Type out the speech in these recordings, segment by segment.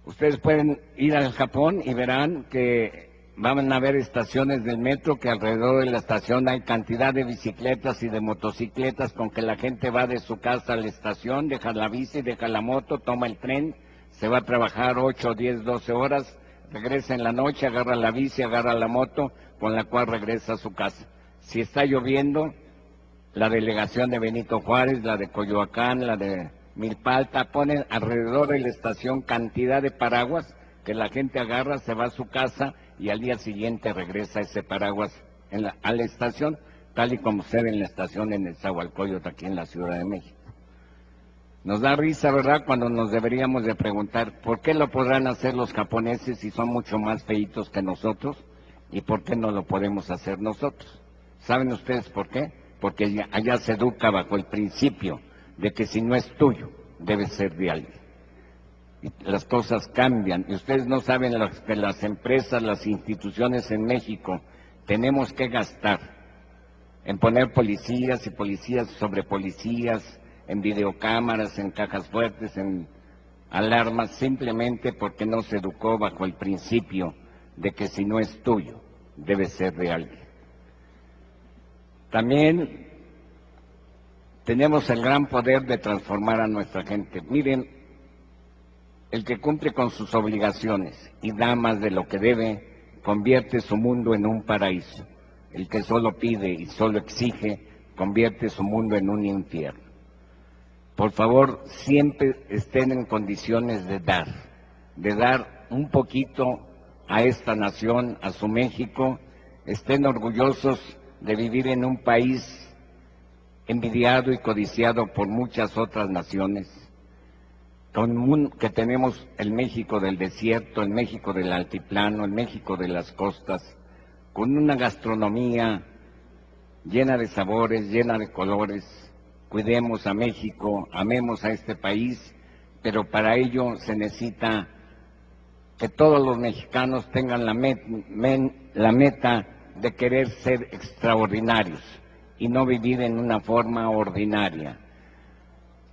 Ustedes pueden ir al Japón y verán que van a haber estaciones del metro que alrededor de la estación hay cantidad de bicicletas y de motocicletas con que la gente va de su casa a la estación, deja la bici, deja la moto, toma el tren, se va a trabajar 8, 10, 12 horas, regresa en la noche, agarra la bici, agarra la moto, con la cual regresa a su casa. Si está lloviendo, la delegación de Benito Juárez, la de Coyoacán, la de Milpalta, ponen alrededor de la estación cantidad de paraguas que la gente agarra, se va a su casa y al día siguiente regresa ese paraguas a la estación, tal y como se ve en la estación en Nezahualcóyotl, aquí en la Ciudad de México. Nos da risa, ¿verdad?, cuando nos deberíamos de preguntar, ¿por qué lo podrán hacer los japoneses si son mucho más feitos que nosotros? ¿Y por qué no lo podemos hacer nosotros? ¿Saben ustedes por qué? Porque allá se educa bajo el principio de que si no es tuyo, debe ser de alguien. Y las cosas cambian, y ustedes no saben que las empresas, las instituciones en México, tenemos que gastar en poner policías y policías sobre policías, en videocámaras, en cajas fuertes, en alarmas, simplemente porque no se educó bajo el principio de que si no es tuyo, debe ser de alguien. También tenemos el gran poder de transformar a nuestra gente. Miren, el que cumple con sus obligaciones y da más de lo que debe, convierte su mundo en un paraíso. El que solo pide y solo exige, convierte su mundo en un infierno. Por favor, siempre estén en condiciones de dar un poquito a esta nación, a su México. Estén orgullosos de vivir en un país envidiado y codiciado por muchas otras naciones, que tenemos el México del desierto, el México del altiplano, el México de las costas, con una gastronomía llena de sabores, llena de colores. Cuidemos a México, amemos a este país, pero para ello se necesita que todos los mexicanos tengan la meta de querer ser extraordinarios y no vivir en una forma ordinaria.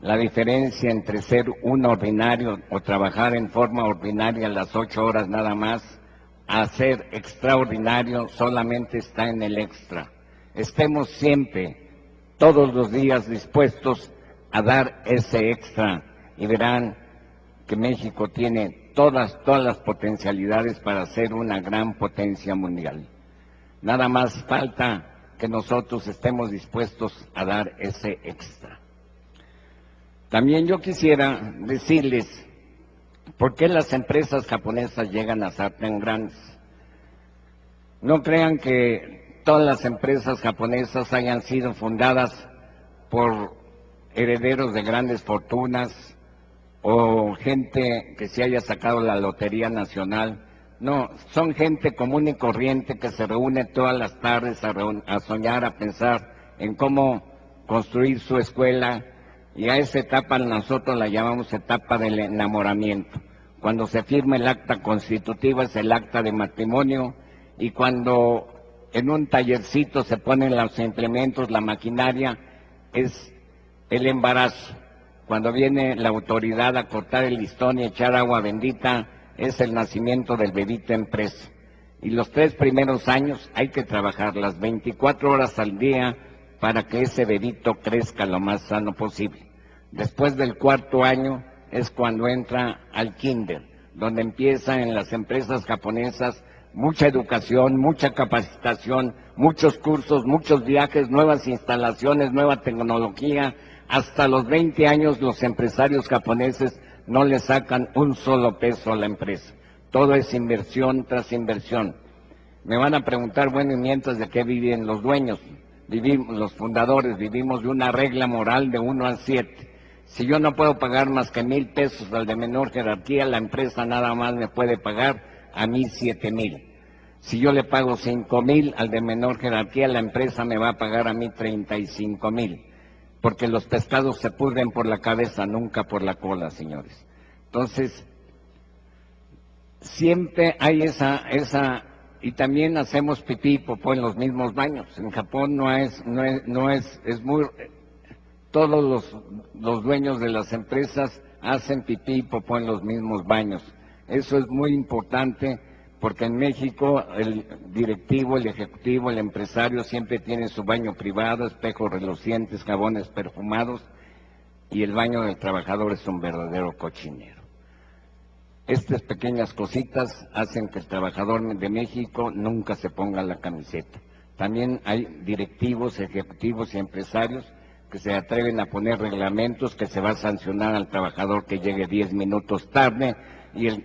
La diferencia entre ser un ordinario o trabajar en forma ordinaria las 8 horas nada más, a ser extraordinario solamente está en el extra. Estemos siempre, todos los días, dispuestos a dar ese extra y verán que México tiene todas las potencialidades para ser una gran potencia mundial. Nada más falta que nosotros estemos dispuestos a dar ese extra. También yo quisiera decirles por qué las empresas japonesas llegan a ser tan grandes. No crean que todas las empresas japonesas hayan sido fundadas por herederos de grandes fortunas o gente que se haya sacado la Lotería Nacional. No, son gente común y corriente que se reúne todas las tardes a soñar, a pensar en cómo construir su escuela, y a esa etapa nosotros la llamamos etapa del enamoramiento. Cuando se firma el acta constitutiva es el acta de matrimonio, y cuando en un tallercito se ponen los implementos, la maquinaria, es el embarazo. Cuando viene la autoridad a cortar el listón y echar agua bendita, es el nacimiento del bebito empresa. Y los 3 primeros años hay que trabajar las 24 horas al día para que ese bebito crezca lo más sano posible. Después del 4.º año es cuando entra al kinder, donde empieza en las empresas japonesas mucha educación, mucha capacitación, muchos cursos, muchos viajes, nuevas instalaciones, nueva tecnología. Hasta los 20 años los empresarios japoneses no le sacan un solo peso a la empresa. Todo es inversión tras inversión. Me van a preguntar, bueno, ¿y mientras de qué viven los dueños? Los fundadores, vivimos de una regla moral de 1 a 7. Si yo no puedo pagar más que 1,000 pesos al de menor jerarquía, la empresa nada más me puede pagar a mí 7,000. Si yo le pago 5,000 al de menor jerarquía, la empresa me va a pagar a mí 35,000. Porque los pescados se pudren por la cabeza, nunca por la cola, señores. Entonces, siempre hay y también hacemos pipí y popó en los mismos baños. En Japón todos los dueños de las empresas hacen pipí y popó en los mismos baños. Eso es muy importante porque en México el directivo, el ejecutivo, el empresario siempre tiene su baño privado, espejos relucientes, jabones perfumados, y el baño del trabajador es un verdadero cochinero. Estas pequeñas cositas hacen que el trabajador de México nunca se ponga la camiseta. También hay directivos, ejecutivos y empresarios que se atreven a poner reglamentos que se va a sancionar al trabajador que llegue 10 minutos tarde, y el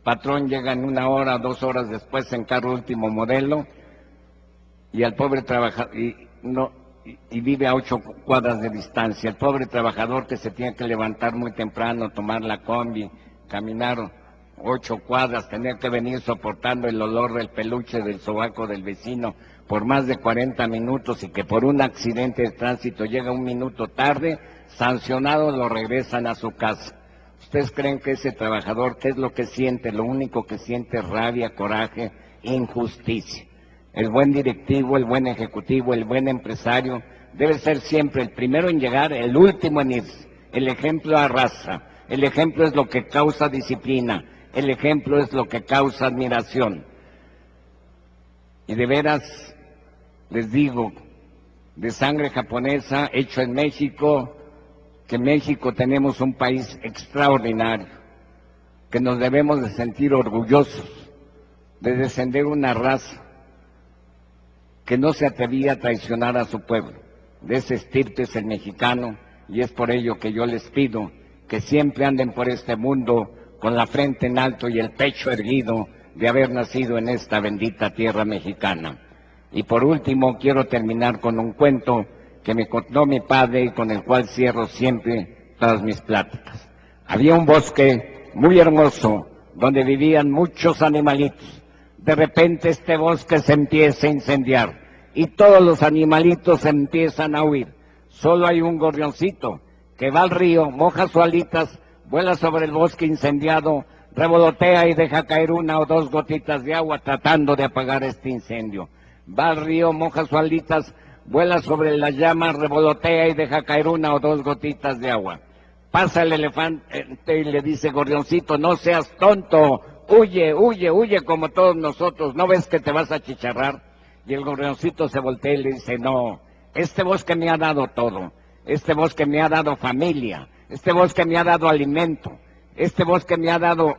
patrón llega en 1 hora, 2 horas después en carro último modelo, y al pobre trabajador, y vive a 8 cuadras de distancia. El pobre trabajador que se tiene que levantar muy temprano, tomar la combi, caminar 8 cuadras, tener que venir soportando el olor del peluche del sobaco del vecino por más de 40 minutos, y que por un accidente de tránsito llega 1 minuto tarde, sancionado, lo regresan a su casa. ¿Ustedes creen que ese trabajador, qué es lo que siente? Lo único que siente es rabia, coraje, injusticia. El buen directivo, el buen ejecutivo, el buen empresario debe ser siempre el primero en llegar, el último en irse. El ejemplo arrasa, el ejemplo es lo que causa disciplina, el ejemplo es lo que causa admiración. Y de veras, les digo, de sangre japonesa, hecho en México, que en México tenemos un país extraordinario, que nos debemos de sentir orgullosos de descender una raza que no se atrevía a traicionar a su pueblo. De ese estirpe es el mexicano, y es por ello que yo les pido que siempre anden por este mundo con la frente en alto y el pecho erguido de haber nacido en esta bendita tierra mexicana. Y por último, quiero terminar con un cuento que me contó mi padre y con el cual cierro siempre todas mis pláticas. Había un bosque muy hermoso donde vivían muchos animalitos. De repente este bosque se empieza a incendiar y todos los animalitos empiezan a huir. Solo hay un gorrioncito que va al río, moja sus alitas, vuela sobre el bosque incendiado, revolotea y deja caer 1 o 2 gotitas de agua tratando de apagar este incendio. Va al río, moja sus alitas, vuela sobre las llamas, revolotea y deja caer 1 o 2 gotitas de agua. Pasa el elefante y le dice: gorrioncito, no seas tonto, huye, huye, huye como todos nosotros, ¿no ves que te vas a achicharrar? Y el gorrioncito se voltea y le dice: no, este bosque me ha dado todo, este bosque me ha dado familia, este bosque me ha dado alimento, este bosque me ha dado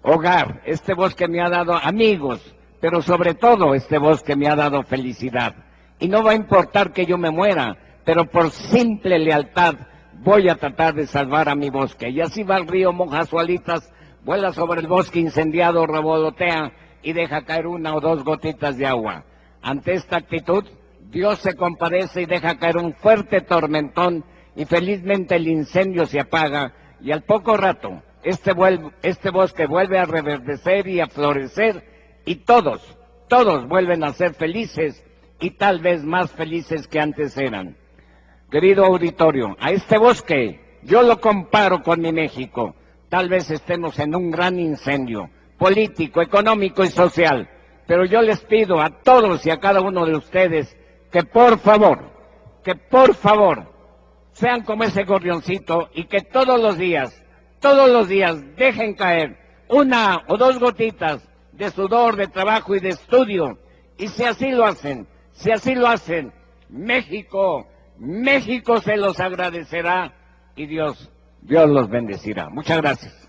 hogar, este bosque me ha dado amigos, pero sobre todo este bosque me ha dado felicidad. Y no va a importar que yo me muera, pero por simple lealtad voy a tratar de salvar a mi bosque. Y así va al río, moja sus alitas, vuela sobre el bosque incendiado, revolotea y deja caer 1 o 2 gotitas de agua. Ante esta actitud, Dios se compadece y deja caer un fuerte tormentón, y felizmente el incendio se apaga, y al poco rato este bosque vuelve a reverdecer y a florecer, y todos vuelven a ser felices, y tal vez más felices que antes eran. Querido auditorio, a este bosque yo lo comparo con mi México. Tal vez estemos en un gran incendio político, económico y social, pero yo les pido a todos y a cada uno de ustedes que por favor, sean como ese gorrioncito, y que todos los días dejen caer 1 o 2 gotitas de sudor, de trabajo y de estudio. Y si así lo hacen, México se los agradecerá, y Dios los bendecirá. Muchas gracias.